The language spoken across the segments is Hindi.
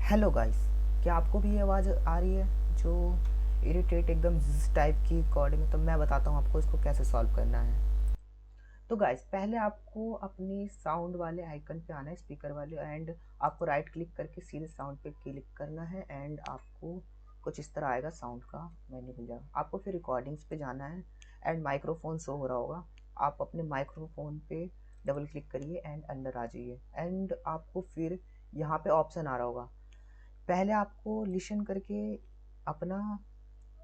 हेलो गाइस, क्या आपको भी ये आवाज़ आ रही है जो इरिटेट एकदम टाइप की रिकॉर्डिंग? तो मैं बताता हूँ आपको इसको कैसे सॉल्व करना है। तो गाइस, पहले आपको अपनी साउंड वाले आइकन पे आना है, स्पीकर वाले, एंड आपको राइट क्लिक करके सीधे साउंड पे क्लिक करना है एंड आपको कुछ इस तरह आएगा, साउंड का मेन्यू खुल जाएगा। आपको फिर रिकॉर्डिंग्स पे जाना है एंड माइक्रोफोन शो हो रहा होगा। आप अपने माइक्रोफोन पे डबल क्लिक करिए एंड अंदर आ जाइए एंड आपको फिर यहाँ पे ऑप्शन आ रहा होगा। पहले आपको लिसन करके अपना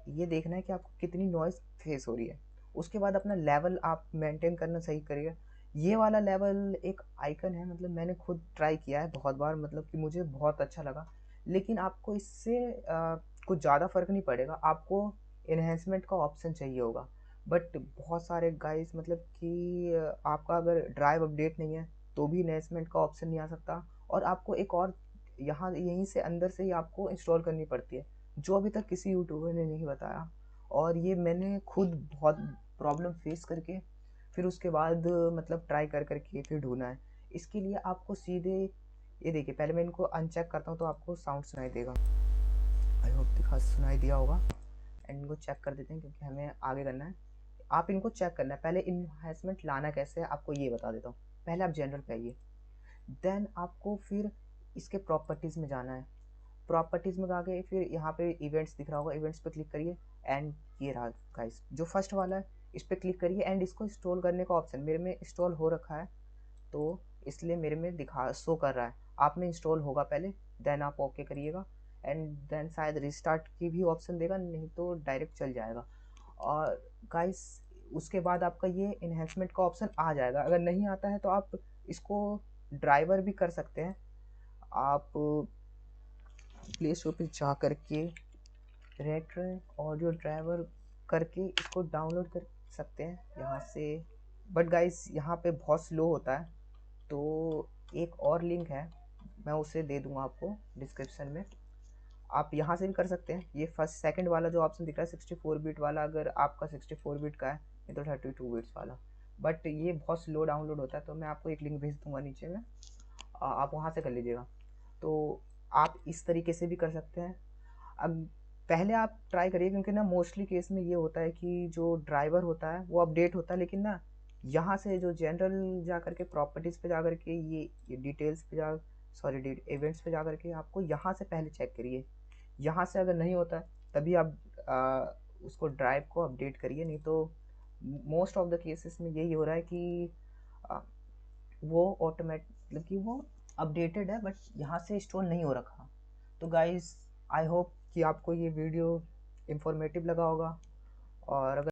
ये देखना है कि आपको कितनी नॉइज़ फेस हो रही है। उसके बाद अपना लेवल आप मेंटेन करना सही करिए। ये वाला लेवल एक आइकन है, मतलब मैंने खुद ट्राई किया है बहुत बार, मतलब कि मुझे बहुत अच्छा लगा। लेकिन आपको इससे कुछ ज़्यादा फ़र्क नहीं पड़ेगा। आपको इन्हेंसमेंट का ऑप्शन चाहिए होगा, बट बहुत सारे गाइस मतलब कि आपका अगर ड्राइव अपडेट नहीं है तो भी इन्हेंसमेंट का ऑप्शन नहीं आ सकता। और आपको एक और यहाँ यहीं से अंदर से ही आपको इंस्टॉल करनी पड़ती है, जो अभी तक किसी यूट्यूबर ने नहीं बताया। और ये मैंने खुद बहुत प्रॉब्लम फेस करके फिर उसके बाद मतलब ट्राई कर करके फिर ढूंढा है। इसके लिए आपको सीधे ये देखिए, पहले मैं इनको अनचेक करता हूँ तो आपको साउंड सुनाई देगा। आई होप दिखा सुनाई दिया होगा। एंड इनको चेक कर देते हैं क्योंकि हमें आगे करना है। आप इनको चेक करना है। पहले इन्हेंसमेंट लाना कैसे है आपको ये बता देता हूँ। पहले आप जनरल पे आइए, देन आपको फिर इसके प्रॉपर्टीज़ में जाना है। प्रॉपर्टीज़ में आके फिर यहाँ पे इवेंट्स दिख रहा होगा, इवेंट्स पे क्लिक करिए एंड ये रहा गाइस जो फर्स्ट वाला है, इस पर क्लिक करिए एंड इसको इंस्टॉल करने का ऑप्शन मेरे में इंस्टॉल हो रखा है तो इसलिए मेरे में दिखा शो कर रहा है। आप में इंस्टॉल होगा पहले, देन आप ओके करिएगा एंड देन शायद रिस्टार्ट की भी ऑप्शन देगा, नहीं तो डायरेक्ट चल जाएगा। और गाइस उसके बाद आपका ये इन्हेंसमेंट का ऑप्शन आ जाएगा। अगर नहीं आता है तो आप इसको ड्राइवर भी कर सकते हैं। आप प्ले स्टोर पे जा करके रेड ऑडियो ड्राइवर करके इसको डाउनलोड कर सकते हैं यहाँ से। बट गाइस यहाँ पे बहुत स्लो होता है, तो एक और लिंक है, मैं उसे दे दूँगा आपको डिस्क्रिप्शन में। आप यहाँ से भी कर सकते हैं। ये फर्स्ट सेकंड वाला जो ऑप्शन दिख रहा है 64 बिट वाला, अगर आपका 64 बिट का है, नहीं तो 32 बिट्स वाला। बट ये बहुत स्लो डाउनलोड होता है, तो मैं आपको एक लिंक भेज दूँगा नीचे में, आप वहाँ से कर लीजिएगा। तो आप इस तरीके से भी कर सकते हैं। अब पहले आप ट्राई करिए, क्योंकि ना मोस्टली केस में ये होता है कि जो ड्राइवर होता है वो अपडेट होता है, लेकिन ना यहाँ से जो जनरल जा करके प्रॉपर्टीज़ पे जा करके ये डिटेल्स पे जा, सॉरी इवेंट्स पे जा करके आपको यहाँ से पहले चेक करिए। यहाँ से अगर नहीं होता है तभी आप उसको ड्राइव को अपडेट करिए, नहीं तो मोस्ट ऑफ द केसेस में यही हो रहा है कि आ, वो ऑटोमेट मतलब कि वो अपडेटेड है बट यहाँ से इंस्टॉल नहीं हो रखा। तो गाइस आई होप कि आपको ये वीडियो इंफॉर्मेटिव लगा होगा। और अगर